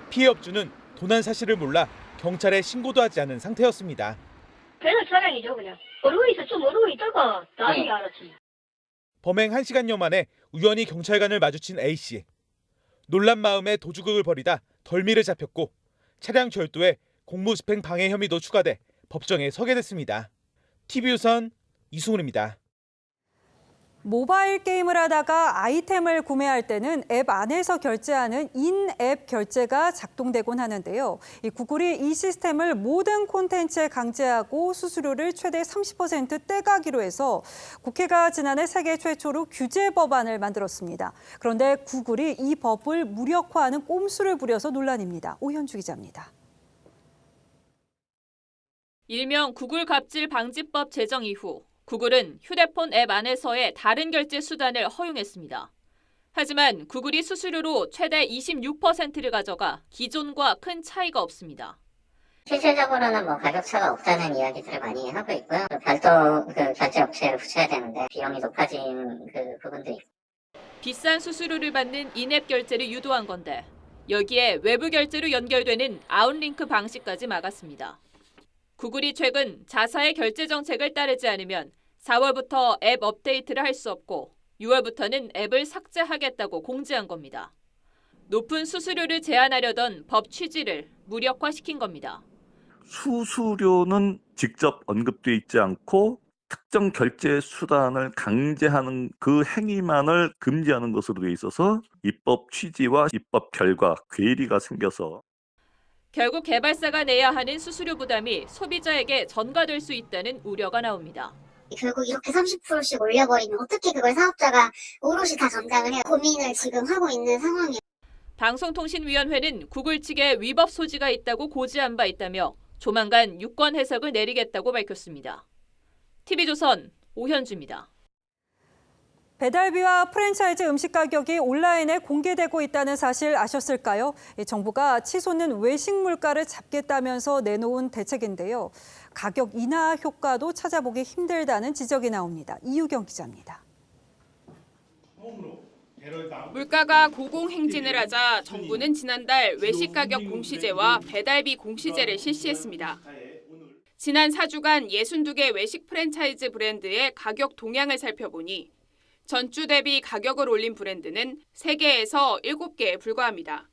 피해 업주는 도난 사실을 몰라 경찰에 신고도 하지 않은 상태였습니다. 배달 차량이죠, 그냥. 좀 모르고 있다가 나중에 알았지. 범행 1시간여 만에 우연히 경찰관을 마주친 A씨. 놀란 마음에 도주극을 벌이다 덜미를 잡혔고 차량 절도에 공무집행 방해 혐의도 추가돼 법정에 서게 됐습니다. TV조선 이승훈입니다. 모바일 게임을 하다가 아이템을 구매할 때는 앱 안에서 결제하는 인앱 결제가 작동되곤 하는데요. 구글이 이 시스템을 모든 콘텐츠에 강제하고 수수료를 최대 30% 떼가기로 해서 국회가 지난해 세계 최초로 규제 법안을 만들었습니다. 그런데 구글이 이 법을 무력화하는 꼼수를 부려서 논란입니다. 오현주 기자입니다. 일명 구글 갑질 방지법 제정 이후 구글은 휴대폰 앱 안에서의 다른 결제 수단을 허용했습니다. 하지만 구글이 수수료로 최대 26%를 가져가 기존과 큰 차이가 없습니다. 실질적으로는 가격 차가 없다는 이야기들을 많이 하고 있고요. 별도 결제 업체를 붙여야 되는데 비용이 높아진 부분도 있고. 비싼 수수료를 받는 인앱 결제를 유도한 건데 여기에 외부 결제로 연결되는 아웃링크 방식까지 막았습니다. 구글이 최근 자사의 결제 정책을 따르지 않으면 4월부터 앱 업데이트를 할 수 없고 6월부터는 앱을 삭제하겠다고 공지한 겁니다. 높은 수수료를 제한하려던 법 취지를 무력화시킨 겁니다. 수수료는 직접 언급돼 있지 않고 특정 결제 수단을 강제하는 그 행위만을 금지하는 것으로 돼 있어서 입법 취지와 입법 결과 괴리가 생겨서 결국 개발사가 내야 하는 수수료 부담이 소비자에게 전가될 수 있다는 우려가 나옵니다. 결국 이렇게 30%씩 올려버리면 어떻게 그걸 사업자가 오롯이 다 감당을 해요. 고민을 지금 하고 있는 상황이에요. 방송통신위원회는 구글 측에 위법 소지가 있다고 고지한 바 있다며 조만간 유권 해석을 내리겠다고 밝혔습니다. TV조선 오현주입니다. 배달비와 프랜차이즈 음식 가격이 온라인에 공개되고 있다는 사실 아셨을까요? 정부가 치솟는 외식 물가를 잡겠다면서 내놓은 대책인데요. 가격 인하 효과도 찾아보기 힘들다는 지적이 나옵니다. 이유경 기자입니다. 물가가 고공행진을 하자 정부는 지난달 외식 가격 공시제와 배달비 공시제를 실시했습니다. 지난 4주간 62개 외식 프랜차이즈 브랜드의 가격 동향을 살펴보니 전주 대비 가격을 올린 브랜드는 3개에서 7개에 불과합니다.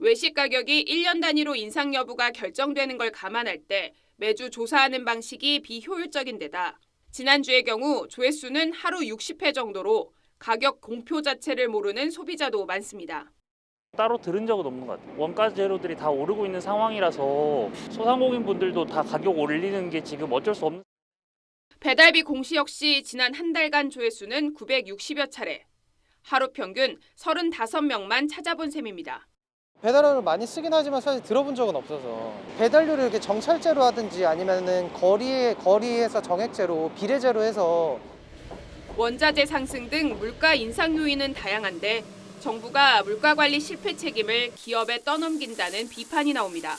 외식 가격이 1년 단위로 인상 여부가 결정되는 걸 감안할 때 매주 조사하는 방식이 비효율적인 데다 지난주의 경우 조회수는 하루 60회 정도로 가격 공표 자체를 모르는 소비자도 많습니다. 따로 들은 적은 없는 것 같아요. 원가 재료들이 다 오르고 있는 상황이라서 소상공인분들도 다 가격 올리는 게 지금 어쩔 수 없는. 배달비 공시 역시 지난 한 달간 조회수는 960여 차례. 하루 평균 35명만 찾아본 셈입니다. 배달원을 많이 쓰긴 하지만 사실 들어본 적은 없어서 배달료를 이렇게 정찰제로 하든지 아니면은 거리에서 정액제로 비례제로 해서 원자재 상승 등 물가 인상 요인은 다양한데 정부가 물가 관리 실패 책임을 기업에 떠넘긴다는 비판이 나옵니다.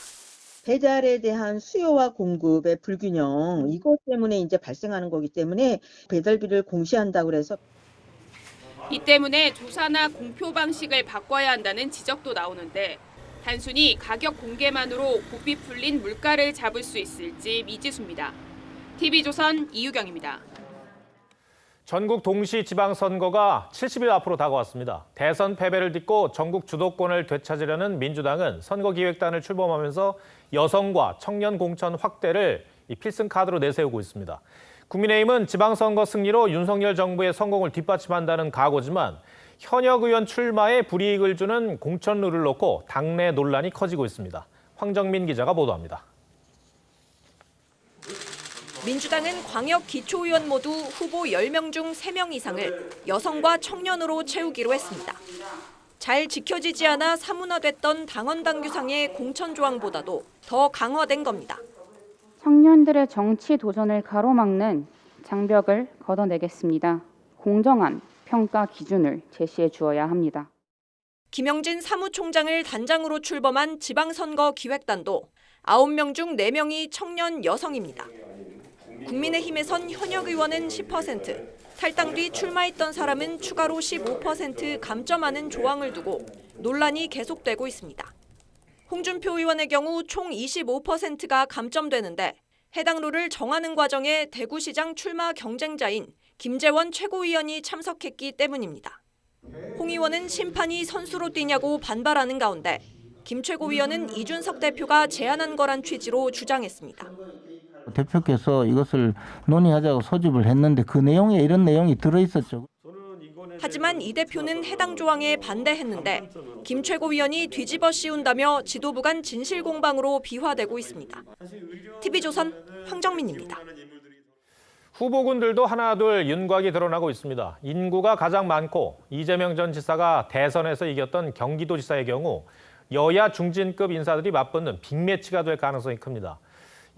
배달에 대한 수요와 공급의 불균형 이것 때문에 이제 발생하는 거기 때문에 배달비를 공시한다고 해서 이 때문에 조사나 공표 방식을 바꿔야 한다는 지적도 나오는데 단순히 가격 공개만으로 고삐 풀린 물가를 잡을 수 있을지 미지수입니다. TV조선 이유경입니다. 전국 동시 지방선거가 70일 앞으로 다가왔습니다. 대선 패배를 딛고 전국 주도권을 되찾으려는 민주당은 선거기획단을 출범하면서 여성과 청년 공천 확대를 필승 카드로 내세우고 있습니다. 국민의힘은 지방선거 승리로 윤석열 정부의 성공을 뒷받침한다는 각오지만 현역 의원 출마에 불이익을 주는 공천 룰을 놓고 당내 논란이 커지고 있습니다. 황정민 기자가 보도합니다. 민주당은 광역 기초의원 모두 후보 10명 중 3명 이상을 여성과 청년으로 채우기로 했습니다. 잘 지켜지지 않아 사문화됐던 당원 당규상의 공천 조항보다도 더 강화된 겁니다. 청년들의 정치 도전을 가로막는 장벽을 걷어내겠습니다. 공정한 평가 기준을 제시해 주어야 합니다. 김영진 사무총장을 단장으로 출범한 지방선거 기획단도 9명 중 4명이 청년 여성입니다. 국민의힘에선 현역 의원은 10%, 탈당 뒤 출마했던 사람은 추가로 15% 감점하는 조항을 두고 논란이 계속되고 있습니다. 홍준표 의원의 경우 총 25%가 감점되는데 해당 룰을 정하는 과정에 대구시장 출마 경쟁자인 김재원 최고위원이 참석했기 때문입니다. 홍 의원은 심판이 선수로 뛰냐고 반발하는 가운데 김 최고위원은 이준석 대표가 제안한 거란 취지로 주장했습니다. 대표께서 이것을 논의하자고 소집을 했는데 그 내용에 이런 내용이 들어있었죠. 하지만 이 대표는 해당 조항에 반대했는데 김 최고위원이 뒤집어 씌운다며 지도부 간 진실 공방으로 비화되고 있습니다. TV조선 황정민입니다. 후보군들도 하나둘 윤곽이 드러나고 있습니다. 인구가 가장 많고 이재명 전 지사가 대선에서 이겼던 경기도지사의 경우 여야 중진급 인사들이 맞붙는 빅매치가 될 가능성이 큽니다.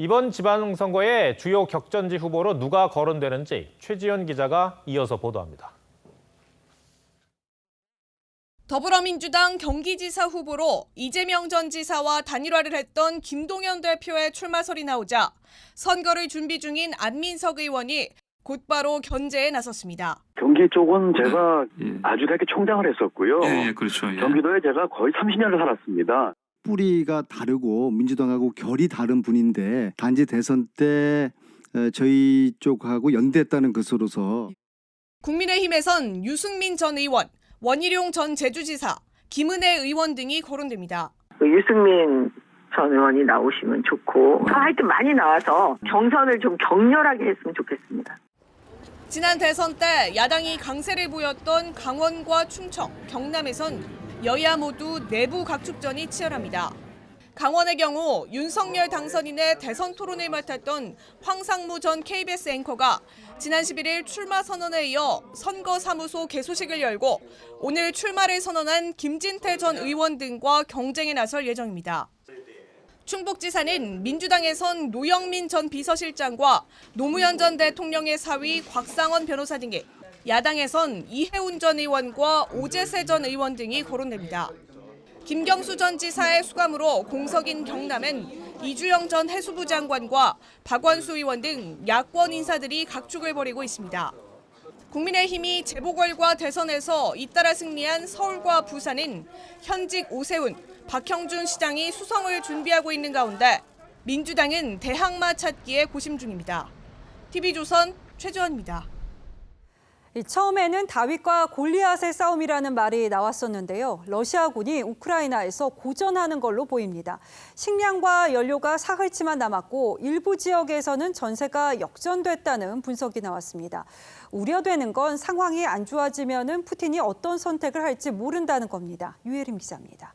이번 지방선거에 주요 격전지 후보로 누가 거론되는지 최지연 기자가 이어서 보도합니다. 더불어민주당 경기지사 후보로 이재명 전 지사와 단일화를 했던 김동연 대표의 출마설이 나오자 선거를 준비 중인 안민석 의원이 곧바로 견제에 나섰습니다. 경기 쪽은 제가 아주 짧게 총장을 했었고요. 그렇죠. 경기도에 제가 거의 30년을 살았습니다. 뿌리가 다르고 민주당하고 결이 다른 분인데 단지 대선 때 저희 쪽하고 연대했다는 것으로서 국민의힘에선 유승민 전 의원, 원희룡 전 제주지사, 김은혜 의원 등이 거론됩니다. 유승민 전 의원이 나오시면 좋고 하여튼 많이 나와서 경선을 좀 격렬하게 했으면 좋겠습니다. 지난 대선 때 야당이 강세를 보였던 강원과 충청, 경남에선 여야 모두 내부 각축전이 치열합니다. 강원의 경우 윤석열 당선인의 대선 토론을 맡았던 황상무 전 KBS 앵커가 지난 11일 출마 선언에 이어 선거사무소 개소식을 열고 오늘 출마를 선언한 김진태 전 의원 등과 경쟁에 나설 예정입니다. 충북지사는 민주당에선 노영민 전 비서실장과 노무현 전 대통령의 사위 곽상원 변호사 등이, 야당에선 이해운 전 의원과 오재세 전 의원 등이 거론됩니다. 김경수 전 지사의 수감으로 공석인 경남엔 이주영 전 해수부 장관과 박원수 의원 등 야권 인사들이 각축을 벌이고 있습니다. 국민의힘이 재보궐과 대선에서 잇따라 승리한 서울과 부산은 현직 오세훈, 박형준 시장이 수성을 준비하고 있는 가운데 민주당은 대항마 찾기에 고심 중입니다. TV조선 최주원입니다. 처음에는 다윗과 골리앗의 싸움이라는 말이 나왔었는데요. 러시아군이 우크라이나에서 고전하는 걸로 보입니다. 식량과 연료가 사흘치만 남았고 일부 지역에서는 전세가 역전됐다는 분석이 나왔습니다. 우려되는 건 상황이 안 좋아지면은 푸틴이 어떤 선택을 할지 모른다는 겁니다. 유혜림 기자입니다.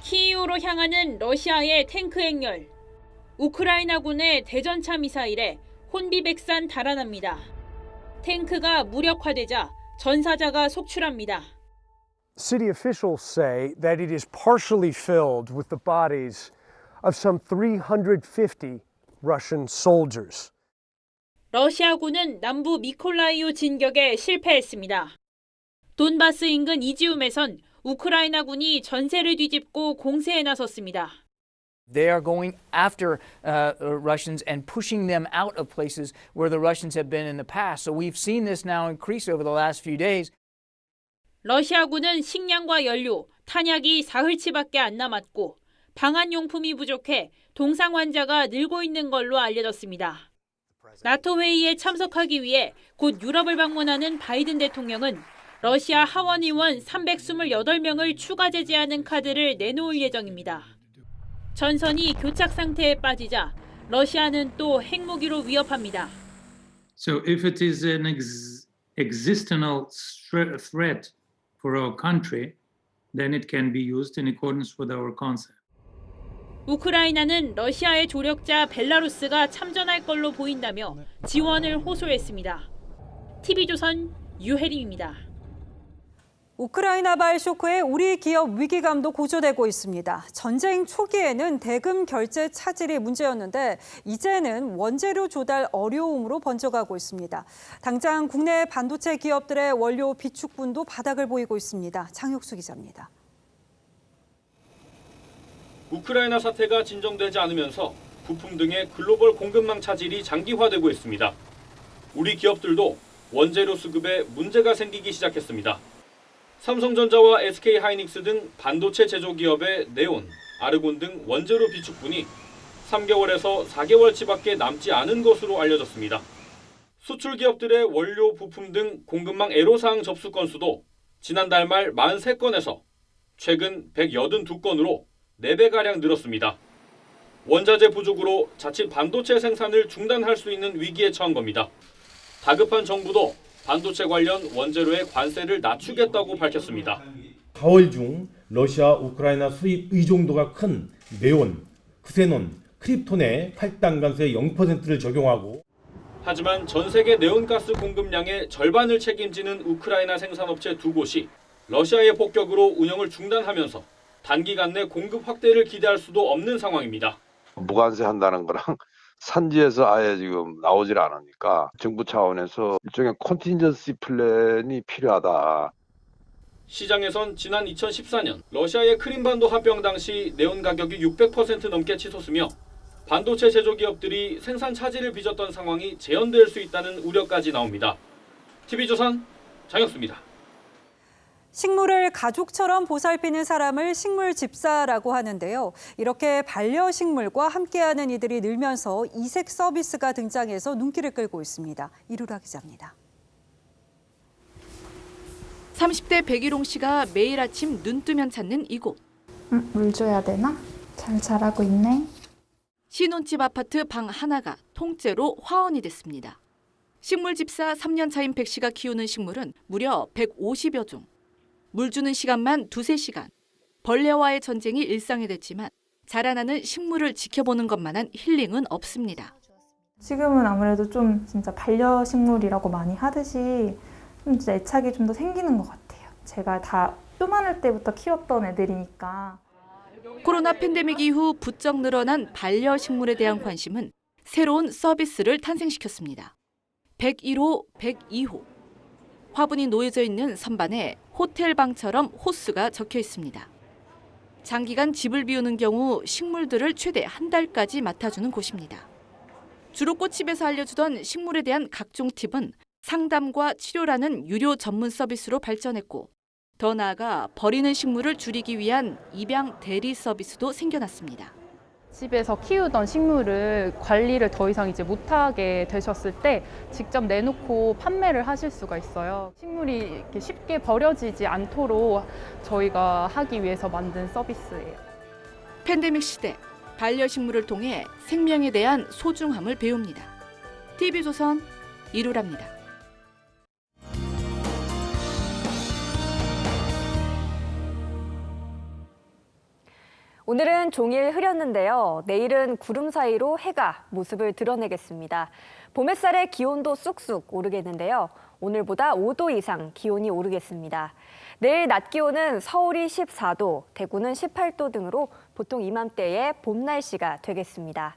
키이우로 향하는 러시아의 탱크 행렬. 우크라이나군의 대전차 미사일에 혼비백산 달아납니다. 탱크가 무력화되자 전사자가 속출합니다. City officials say that it is partially filled with the bodies of some 350 Russian soldiers. 러시아군은 남부 미콜라이우 진격에 실패했습니다. 돈바스 인근 이지움에선 우크라이나군이 전세를 뒤집고 공세에 나섰습니다. They are going after Russians and pushing them out of places where the Russians have been in the past. So we've seen this now increase over the last few days. 러시아군은 식량과 연료, 탄약이 사흘치밖에 안 남았고 방한용품이 부족해 동상 환자가 늘고 있는 걸로 알려졌습니다. 나토 회의에 참석하기 위해 곧 유럽을 방문하는 바이든 대통령은 러시아 하원 의원 328명을 추가 제재하는 카드를 내놓을 예정입니다. 전선이 교착 상태에 빠지자 러시아는 또 핵무기로 위협합니다. So if it is an existential threat for our country, then it can be used in accordance with our concept. 우크라이나는 러시아의 조력자 벨라루스가 참전할 걸로 보인다며 지원을 호소했습니다. TV조선 유혜림입니다. 우크라이나발 쇼크에 우리 기업 위기감도 고조되고 있습니다. 전쟁 초기에는 대금 결제 차질이 문제였는데 이제는 원재료 조달 어려움으로 번져가고 있습니다. 당장 국내 반도체 기업들의 원료 비축분도 바닥을 보이고 있습니다. 장혁수 기자입니다. 우크라이나 사태가 진정되지 않으면서 부품 등의 글로벌 공급망 차질이 장기화되고 있습니다. 우리 기업들도 원재료 수급에 문제가 생기기 시작했습니다. 삼성전자와 SK하이닉스 등 반도체 제조기업의 네온, 아르곤 등 원재료 비축분이 3개월에서 4개월치밖에 남지 않은 것으로 알려졌습니다. 수출 기업들의 원료 부품 등 공급망 애로사항 접수 건수도 지난달 말 43건에서 최근 182건으로 4배가량 늘었습니다. 원자재 부족으로 자칫 반도체 생산을 중단할 수 있는 위기에 처한 겁니다. 다급한 정부도 반도체 관련 원재료의 관세를 낮추겠다고 밝혔습니다. 4월 중 러시아 우크라이나 수입 의존도가 큰 네온, 크세논, 크립톤에 할당관세 0%를 적용하고 하지만 전 세계 네온가스 공급량의 절반을 책임지는 우크라이나 생산업체 2곳이 러시아의 폭격으로 운영을 중단하면서 단기간 내 공급 확대를 기대할 수도 없는 상황입니다. 무관세 한다는 거랑 산지에서 아예 지금 나오질 않으니까 정부 차원에서 일종의 컨틴전시 플랜이 필요하다. 시장에선 지난 2014년 러시아의 크림반도 합병 당시 네온 가격이 600% 넘게 치솟으며 반도체 제조기업들이 생산 차질을 빚었던 상황이 재현될 수 있다는 우려까지 나옵니다. TV조선 장혁수입니다. 식물을 가족처럼 보살피는 사람을 식물집사라고 하는데요. 이렇게 반려식물과 함께하는 이들이 늘면서 이색 서비스가 등장해서 눈길을 끌고 있습니다. 이루라 기자입니다. 30대 백일홍 씨가 매일 아침 눈 뜨면 찾는 이곳. 물 줘야 되나? 잘 자라고 있네. 신혼집 아파트 방 하나가 통째로 화원이 됐습니다. 식물집사 3년 차인 백 씨가 키우는 식물은 무려 150여 종. 물 주는 시간만 2-3시간. 벌레와의 전쟁이 일상이 됐지만 자라나는 식물을 지켜보는 것만한 힐링은 없습니다. 지금은 아무래도 좀 진짜 반려식물이라고 많이 하듯이 좀 진짜 애착이 좀 더 생기는 것 같아요. 제가 다 요만할 때부터 키웠던 애들이니까. 코로나 팬데믹 이후 부쩍 늘어난 반려식물에 대한 관심은 새로운 서비스를 탄생시켰습니다. 101호, 102호. 화분이 놓여져 있는 선반에 호텔방처럼 호수가 적혀 있습니다. 장기간 집을 비우는 경우 식물들을 최대 한 달까지 맡아주는 곳입니다. 주로 꽃집에서 알려주던 식물에 대한 각종 팁은 상담과 치료라는 유료 전문 서비스로 발전했고 더 나아가 버리는 식물을 줄이기 위한 입양 대리 서비스도 생겨났습니다. 집에서 키우던 식물을 관리를 더 이상 이제 못하게 되셨을 때 직접 내놓고 판매를 하실 수가 있어요. 식물이 이렇게 쉽게 버려지지 않도록 저희가 하기 위해서 만든 서비스예요. 팬데믹 시대, 반려식물을 통해 생명에 대한 소중함을 배웁니다. TV조선 이루랍니다. 오늘은 종일 흐렸는데요. 내일은 구름 사이로 해가 모습을 드러내겠습니다. 봄 햇살에 기온도 쑥쑥 오르겠는데요. 오늘보다 5도 이상 기온이 오르겠습니다. 내일 낮 기온은 서울이 14도, 대구는 18도 등으로 보통 이맘때의 봄 날씨가 되겠습니다.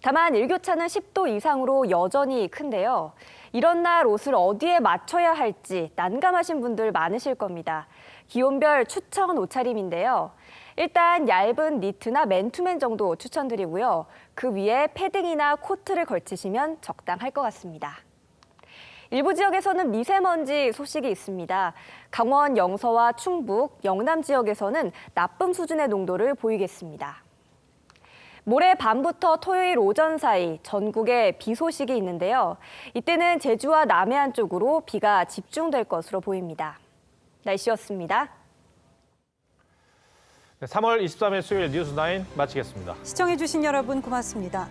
다만 일교차는 10도 이상으로 여전히 큰데요. 이런 날 옷을 어디에 맞춰야 할지 난감하신 분들 많으실 겁니다. 기온별 추천 옷차림인데요. 일단 얇은 니트나 맨투맨 정도 추천드리고요. 그 위에 패딩이나 코트를 걸치시면 적당할 것 같습니다. 일부 지역에서는 미세먼지 소식이 있습니다. 강원 영서와 충북, 영남 지역에서는 나쁨 수준의 농도를 보이겠습니다. 모레 밤부터 토요일 오전 사이 전국에 비 소식이 있는데요. 이때는 제주와 남해안 쪽으로 비가 집중될 것으로 보입니다. 날씨였습니다. 3월 23일 수요일 뉴스9 마치겠습니다. 시청해주신 여러분 고맙습니다.